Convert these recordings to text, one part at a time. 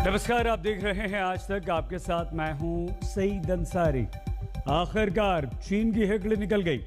नमस्कार, आप देख रहे हैं आज तक। आपके साथ मैं हूं सईद अंसारी। आखिरकार चीन की हेकड़ी निकल गई।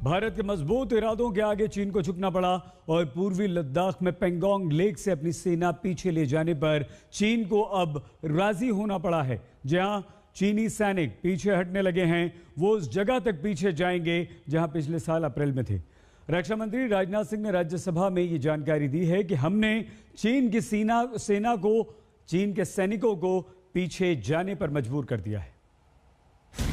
भारत के मजबूत इरादों के आगे चीन को झुकना पड़ा और पूर्वी लद्दाख में पेंगोंग लेक से अपनी सेना पीछे ले जाने पर चीन को अब राजी होना पड़ा है। जहां चीनी सैनिक पीछे हटने लगे हैं, वो उस जगह तक पीछे जाएंगे जहां पिछले साल अप्रैल में थे। रक्षा मंत्री राजनाथ सिंह ने राज्यसभा में ये जानकारी दी है कि हमने चीन की सेना को, चीन के सैनिकों को पीछे जाने पर मजबूर कर दिया है।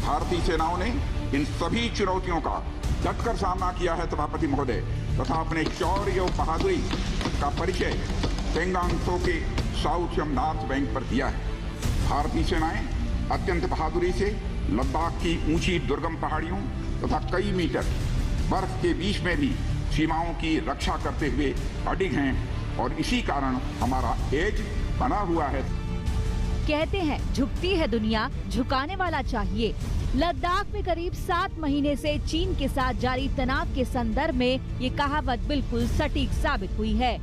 भारतीय सेनाओं ने इन सभी चुनौतियों का डटकर सामना किया है सभापति महोदय, तथा अपने शौर्य और बहादुरी का परिचय पेंगोंग त्सो के साउथ एवं नॉर्थ बैंक पर दिया है। भारतीय सेनाएं अत्यंत बहादुरी से लद्दाख की ऊंची दुर्गम पहाड़ियों तथा कई मीटर बर्फ के बीच में भी सीमाओं की रक्षा करते हुए अडिग हैं और इसी कारण हमारा एज बना हुआ है। कहते हैं झुकती है दुनिया, झुकाने वाला चाहिए। लद्दाख में करीब 7 महीने से चीन के साथ जारी तनाव के संदर्भ में ये कहावत बिल्कुल सटीक साबित हुई है।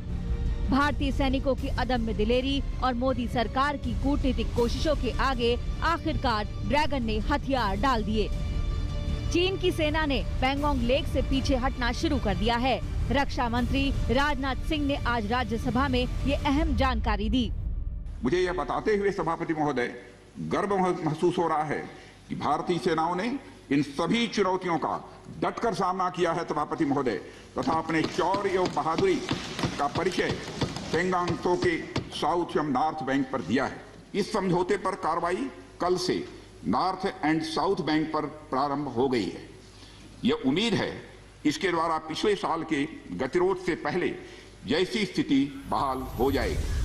भारतीय सैनिकों की अदम्य दिलेरी और मोदी सरकार की कूटनीतिक कोशिशों के आगे आखिरकार ड्रैगन ने हथियार डाल दिए। चीन की सेना ने पेंगोंग लेक से पीछे हटना शुरू कर दिया है। रक्षा मंत्री राजनाथ सिंह ने आज राज्यसभा में ये अहम जानकारी दी। मुझे यह बताते हुए सभापति महोदय गर्व महसूस हो रहा है कि भारतीय सेनाओं ने इन सभी चुनौतियों का डटकर सामना किया है सभापति महोदय, तथा अपने शौर्य और बहादुरी का परिचय पेंगोंग त्सो के साउथ एवं नॉर्थ बैंक पर दिया है। इस समझौते पर कार्रवाई कल से नॉर्थ एंड साउथ बैंक पर प्रारंभ हो गई है। यह उम्मीद है इसके द्वारा पिछले साल के गतिरोध से पहले जैसी स्थिति बहाल हो जाएगी।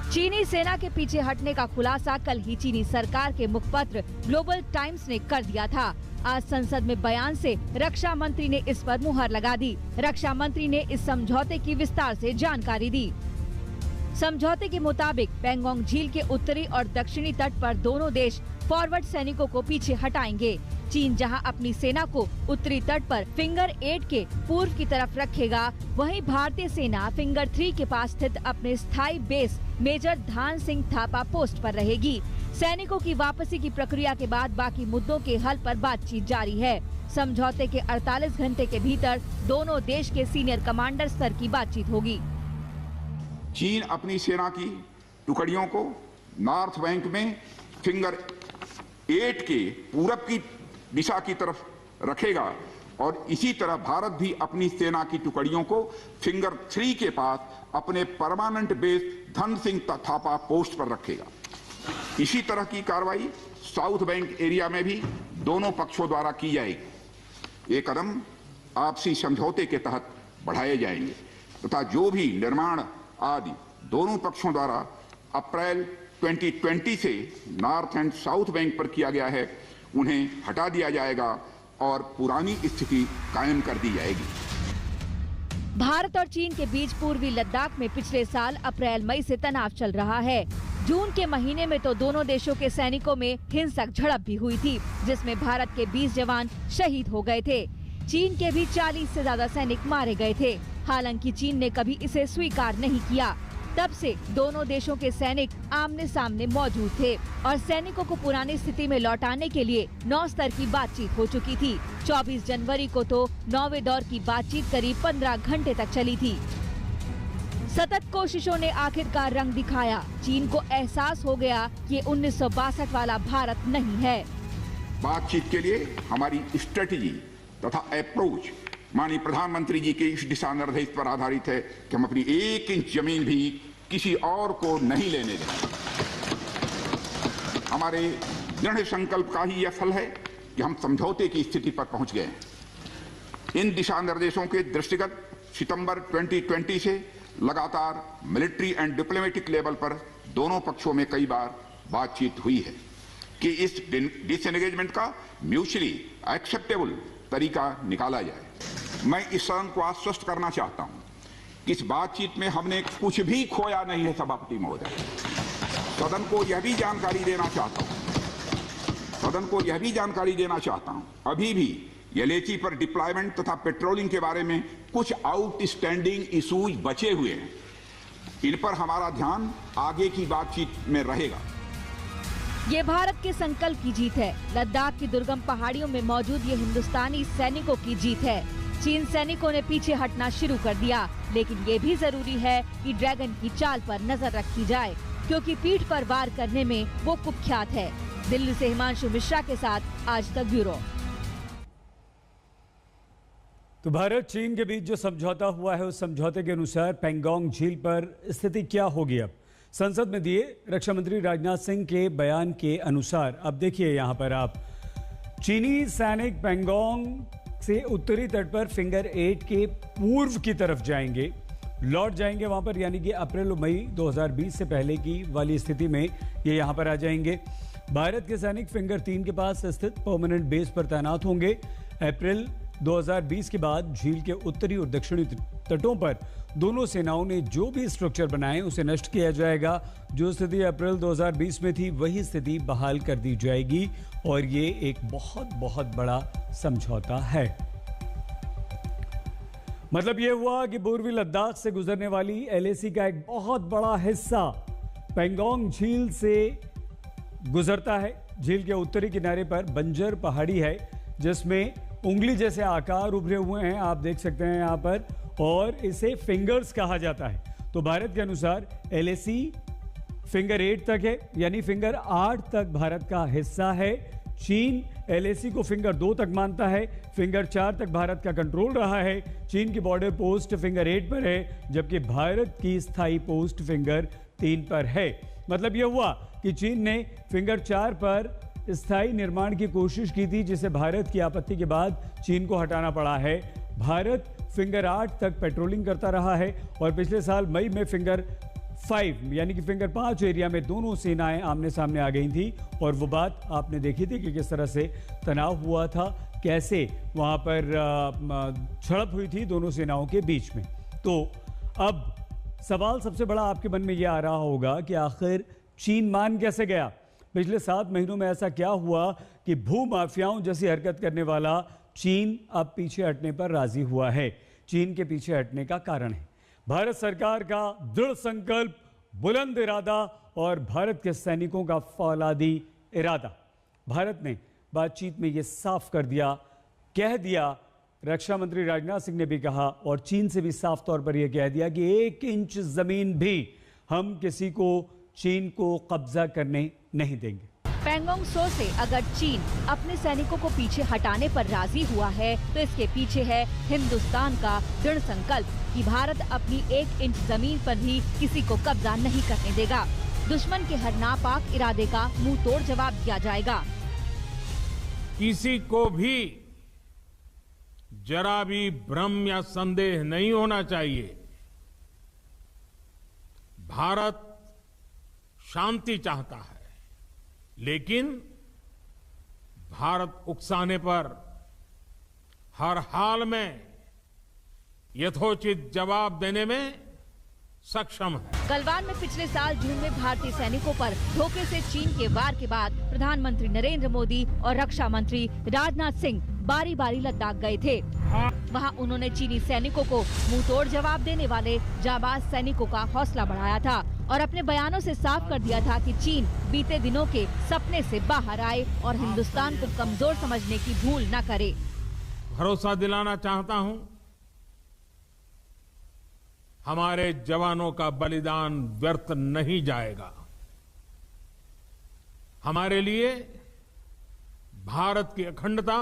चीनी सेना के पीछे हटने का खुलासा कल ही चीनी सरकार के मुखपत्र ग्लोबल टाइम्स ने कर दिया था। आज संसद में बयान से रक्षा मंत्री ने इस पर मुहर लगा दी। रक्षा मंत्री ने इस समझौते की विस्तार से जानकारी दी। समझौते के मुताबिक पेंगोंग झील के उत्तरी और दक्षिणी तट पर दोनों देश फॉरवर्ड सैनिकों को पीछे हटाएंगे। चीन जहां अपनी सेना को उत्तरी तट पर फिंगर 8 के पूर्व की तरफ रखेगा, वहीं भारतीय सेना फिंगर 3 के पास स्थित अपने स्थायी बेस मेजर धान सिंह थापा पोस्ट पर रहेगी। सैनिकों की वापसी की प्रक्रिया के बाद बाकी मुद्दों के हल पर बातचीत जारी है। समझौते के 48 घंटे के भीतर दोनों देश के सीनियर कमांडर स्तर की बातचीत होगी। चीन अपनी सेना की टुकड़ियों को नॉर्थ बैंक में फिंगर 8 के पूरब की दिशा की तरफ रखेगा और इसी तरह भारत भी अपनी सेना की टुकड़ियों को फिंगर 3 के पास अपने permanent base Dhan Singh Thapa post पर रखेगा। इसी तरह की कार्रवाई साउथ बैंक एरिया में भी दोनों पक्षों द्वारा की जाएगी। ये कदम आपसी समझौते के तहत बढ़ाए जाएंगे तथा जो भी निर्माण आदि दोनों पक्षों द्वारा अप्रैल 2020 से नॉर्थ एंड साउथ बैंक पर किया गया है, उन्हें हटा दिया जाएगा और पुरानी स्थिति कायम कर दी जाएगी। भारत और चीन के बीच पूर्वी लद्दाख में पिछले साल अप्रैल मई से तनाव चल रहा है। जून के महीने में तो दोनों देशों के सैनिकों में हिंसक झड़प भी हुई थी, जिसमें भारत के 20 जवान शहीद हो गए थे। चीन के भी 40 से ज्यादा सैनिक मारे गए थे। हालांकि चीन ने कभी इसे स्वीकार नहीं किया। तब से दोनों देशों के सैनिक आमने सामने मौजूद थे और सैनिकों को पुरानी स्थिति में लौटाने के लिए 9 स्तर की बातचीत हो चुकी थी। 24 जनवरी को तो 9वें दौर की बातचीत करीब 15 घंटे तक चली थी। सतत कोशिशों ने आखिरकार रंग दिखाया। चीन को एहसास हो गया कि 1962 वाला भारत नहीं है। बातचीत के लिए हमारी स्ट्रेटेजी तथा अप्रोच माननीय प्रधानमंत्री जी के इस दिशा निर्देश पर आधारित है कि हम अपनी 1 इंच जमीन भी किसी और को नहीं लेने देंगे। हमारे दृढ़ संकल्प का ही यह फल है कि हम समझौते की स्थिति पर पहुंच गए हैं। इन दिशा निर्देशों के दृष्टिगत सितंबर 2020 से लगातार मिलिट्री एंड डिप्लोमेटिक लेवल पर दोनों पक्षों में कई बार बातचीत हुई है कि इस डिसएंगेजमेंट का म्यूचुअली एक्सेप्टेबल तरीका निकाला जाए। मैं इस सदन को आश्वस्त करना चाहता हूं कि इस बातचीत में हमने कुछ भी खोया नहीं है सभापति महोदय। सदन को यह भी जानकारी देना चाहता हूं अभी भी एलएसी पर डिप्लॉयमेंट तथा पेट्रोलिंग के बारे में कुछ आउटस्टैंडिंग इशूज बचे हुए हैं। इन पर हमारा ध्यान आगे की बातचीत में रहेगा। ये भारत के संकल्प की जीत है। लद्दाख की दुर्गम पहाड़ियों में मौजूद ये हिंदुस्तानी सैनिकों की जीत है। चीन सैनिकों ने पीछे हटना शुरू कर दिया, लेकिन ये भी जरूरी है कि ड्रैगन की चाल पर नजर रखी जाए, क्योंकि पीठ पर वार करने में वो कुख्यात है। दिल्ली से हिमांशु मिश्रा के साथ आज तक ब्यूरो। तो भारत चीन के बीच जो समझौता हुआ है, उस समझौते के अनुसार पैंगोंग झील पर स्थिति क्या होगी? अब संसद में दिए रक्षा मंत्री राजनाथ सिंह के बयान के अनुसार, अब देखिए यहां पर आप, चीनी सैनिक पैंगोंग से उत्तरी तट पर फिंगर 8 के पूर्व की तरफ जाएंगे, लौट जाएंगे वहां पर, यानी कि अप्रैल और मई 2020 से पहले की वाली स्थिति में ये यहां पर आ जाएंगे। भारत के सैनिक फिंगर 3 के पास स्थित परमानेंट बेस पर तैनात होंगे। अप्रैल 2020 के बाद झील के उत्तरी और दक्षिणी तटों पर दोनों सेनाओं ने जो भी स्ट्रक्चर बनाए उसे नष्ट किया जाएगा। जो स्थिति अप्रैल 2020 में थी वही स्थिति बहाल कर दी जाएगी, और ये एक बहुत बहुत बड़ा समझौता है। मतलब ये हुआ कि पूर्वी लद्दाख से गुजरने वाली एलएसी का एक बहुत बड़ा हिस्सा पैंगोंग झील से गुजरता है। झील के उत्तरी किनारे पर बंजर पहाड़ी है, जिसमें उंगली जैसे आकार उभरे हुए हैं, आप देख सकते हैं यहां पर, और इसे फिंगर्स कहा जाता है। तो भारत के अनुसार एलएसी फिंगर 8 तक है, यानी फिंगर 8 तक भारत का हिस्सा है। चीन एलएसी को फिंगर 2 तक मानता है, फिंगर 4 तक भारत का कंट्रोल रहा है। चीन की बॉर्डर पोस्ट फिंगर 8 पर है, जबकि भारत की स्थायी पोस्ट फिंगर 3 पर है। मतलब यह हुआ कि चीन ने फिंगर 4 पर स्थायी निर्माण की कोशिश की थी, जिसे भारत की आपत्ति के बाद चीन को हटाना पड़ा है। भारत फिंगर 8 तक पेट्रोलिंग करता रहा है, और पिछले साल मई में फिंगर 5 यानी कि फिंगर 5 एरिया में दोनों सेनाएं आमने सामने आ गई थी, और वो बात आपने देखी थी कि किस तरह से तनाव हुआ था, कैसे वहां पर झड़प हुई थी दोनों सेनाओं के बीच में। तो अब सवाल सबसे बड़ा आपके मन में यह आ रहा होगा कि आखिर चीन मान कैसे गया? पिछले 7 महीनों में ऐसा क्या हुआ कि भूमाफियाओं जैसी हरकत करने वाला चीन अब पीछे हटने पर राजी हुआ है? चीन के पीछे हटने का कारण है भारत सरकार का दृढ़ संकल्प, बुलंद इरादा और भारत के सैनिकों का फौलादी इरादा। भारत ने बातचीत में यह साफ कर दिया, कह दिया, रक्षा मंत्री राजनाथ सिंह ने भी कहा, और चीन से भी साफ तौर पर यह कह दिया कि 1 इंच जमीन भी हम किसी को, चीन को कब्जा करने नहीं देंगे। पैंगोंग त्सो से अगर चीन अपने सैनिकों को पीछे हटाने पर राजी हुआ है, तो इसके पीछे है हिंदुस्तान का दृढ़ संकल्प कि भारत अपनी 1 इंच जमीन पर भी किसी को कब्जा नहीं करने देगा। दुश्मन के हर नापाक इरादे का मुंह तोड़ जवाब दिया जाएगा। किसी को भी जरा भी भ्रम या संदेह नहीं होना चाहिए। भारत शांति चाहता है, लेकिन भारत उकसाने पर हर हाल में यथोचित जवाब देने में सक्षम है। गलवान में पिछले साल जून में भारतीय सैनिकों पर धोखे से चीन के वार के बाद प्रधानमंत्री नरेंद्र मोदी और रक्षा मंत्री राजनाथ सिंह बारी बारी लद्दाख गए थे। वहां उन्होंने चीनी सैनिकों को मुंह तोड़ जवाब देने वाले जाबाज सैनिकों का हौसला बढ़ाया था, और अपने बयानों से साफ कर दिया था कि चीन बीते दिनों के सपने से बाहर आए और हिंदुस्तान को कमजोर समझने की भूल न करे। भरोसा दिलाना चाहता हूं, हमारे जवानों का बलिदान व्यर्थ नहीं जाएगा। हमारे लिए भारत की अखंडता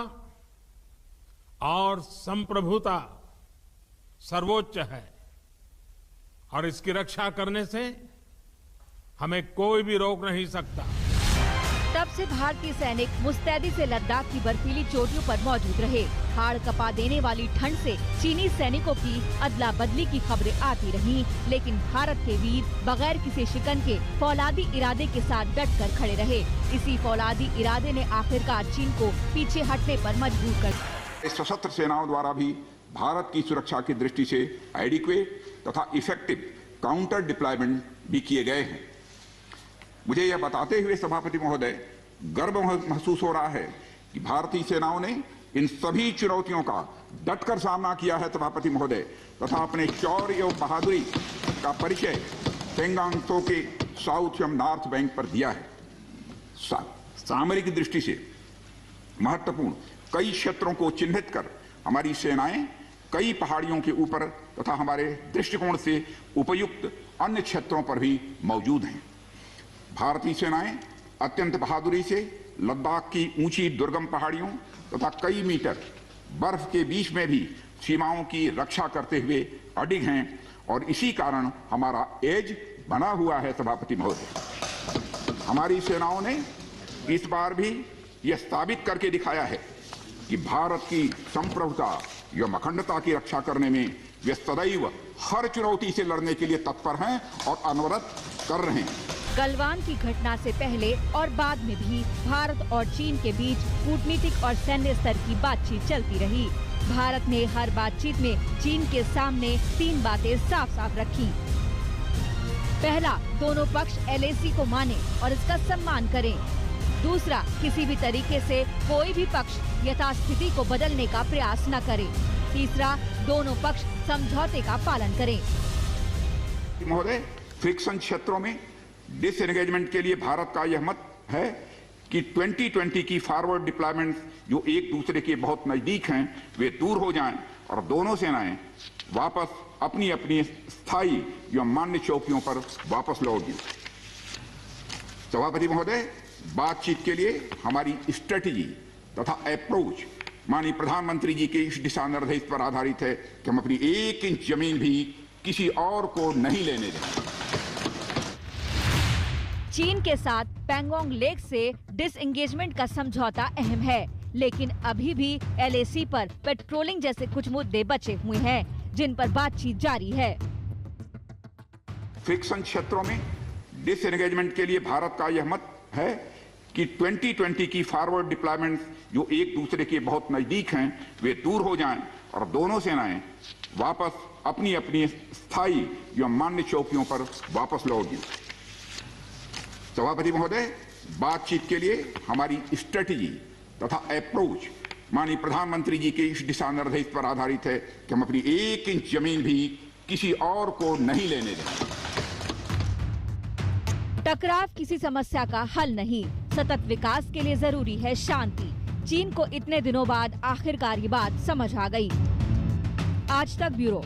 और संप्रभुता सर्वोच्च है, और इसकी रक्षा करने से हमें कोई भी रोक नहीं सकता। तब से भारतीय सैनिक मुस्तैदी से लद्दाख की बर्फीली चोटियों पर मौजूद रहे। हाड़ कपा देने वाली ठंड से चीनी सैनिकों की अदला बदली की खबरें आती रहीं, लेकिन भारत के वीर बगैर किसी शिकन के फौलादी इरादे के साथ डट कर खड़े रहे। इसी फौलादी इरादे ने आखिरकार चीन को पीछे हटने पर मजबूर कर। सशस्त्र सेनाओं द्वारा भी भारत की सुरक्षा की दृष्टि से एडिक्वेट तथा इफेक्टिव काउंटर डिप्लॉयमेंट भी किए गए हैं। मुझे यह बताते हुए सभापति महोदय गर्व महसूस हो रहा है कि भारतीय सेनाओं ने इन सभी चुनौतियों का डटकर सामना किया है, सभापति महोदय, तथा अपने शौर्य और बहादुरी का परिचय पेंगांग त्सो के साउथ एवं नॉर्थ बैंक पर दिया है। सामरिक दृष्टि से महत्वपूर्ण कई क्षेत्रों को चिन्हित कर हमारी सेनाएं कई पहाड़ियों के ऊपर तथा हमारे दृष्टिकोण से उपयुक्त अन्य क्षेत्रों पर भी मौजूद हैं। भारतीय सेनाएं अत्यंत बहादुरी से लद्दाख की ऊंची दुर्गम पहाड़ियों तथा कई मीटर बर्फ के बीच में भी सीमाओं की रक्षा करते हुए अडिग हैं और इसी कारण हमारा एज बना हुआ है। सभापति महोदय, हमारी सेनाओं ने इस बार भी यह साबित करके दिखाया है कि भारत की संप्रभुता एवं अखंडता की रक्षा करने में वे सदैव हर चुनौती से लड़ने के लिए तत्पर हैं और अनवरत कर रहे हैं। गलवान की घटना से पहले और बाद में भी भारत और चीन के बीच कूटनीतिक और सैन्य स्तर की बातचीत चलती रही। भारत ने हर बातचीत में चीन के सामने 3 बातें साफ साफ रखी। पहला, दोनों पक्ष LAC को माने और इसका सम्मान करें। दूसरा, किसी भी तरीके से कोई भी पक्ष यथास्थिति को बदलने का प्रयास न करे। तीसरा, दोनों पक्ष समझौते का पालन करें। महोदय, फ्रिक्शन क्षेत्रों में डिसएंगेजमेंट के लिए भारत का यह मत है कि 2020 की फॉरवर्ड डिप्लॉयमेंट जो एक दूसरे के बहुत नजदीक हैं वे दूर हो जाएं और दोनों सेनाएं वापस अपनी अपनी स्थायी एवं मान्य चौकियों पर वापस लौट गई। सभापति महोदय, बातचीत के लिए हमारी स्ट्रेटेजी तथा अप्रोच माननीय प्रधानमंत्री जी के इस दिशा निर्देश पर आधारित है कि हम अपनी 1 इंच जमीन भी किसी और को नहीं लेने दें। चीन के साथ पैंगोंग लेक से डिसएंगेजमेंट का समझौता अहम है, लेकिन अभी भी LAC पर पेट्रोलिंग जैसे कुछ मुद्दे बचे हुए हैं जिन पर बातचीत जारी है। फ्रिक्शन क्षेत्रों में डिसएंगेजमेंट के लिए भारत का यह मत है कि 2020 की फॉरवर्ड डिप्लॉयमेंट जो एक दूसरे के बहुत नजदीक हैं वे दूर हो जाएं और दोनों सेनाएं वापस अपनी अपनी स्थायी एवं मान्य चौकियों पर वापस लौट गई। सभापति महोदय, बातचीत के लिए हमारी स्ट्रेटेजी तथा अप्रोच माननीय प्रधानमंत्री जी के इस दिशा निर्देश पर आधारित है कि हम अपनी 1 इंच जमीन भी किसी और को नहीं लेने दें। टकराव किसी समस्या का हल नहीं, सतत विकास के लिए जरूरी है शांति। चीन को इतने दिनों बाद आखिरकार ये बात समझ आ गई। आज तक ब्यूरो।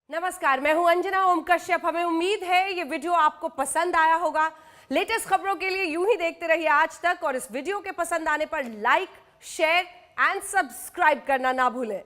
नमस्कार, मैं हूं अंजना ओम कश्यप। हमें उम्मीद है ये वीडियो आपको पसंद आया होगा। लेटेस्ट खबरों के लिए यूं ही देखते रहिए आज तक और इस वीडियो के पसंद आने पर लाइक, शेयर एंड सब्सक्राइब करना ना भूलें।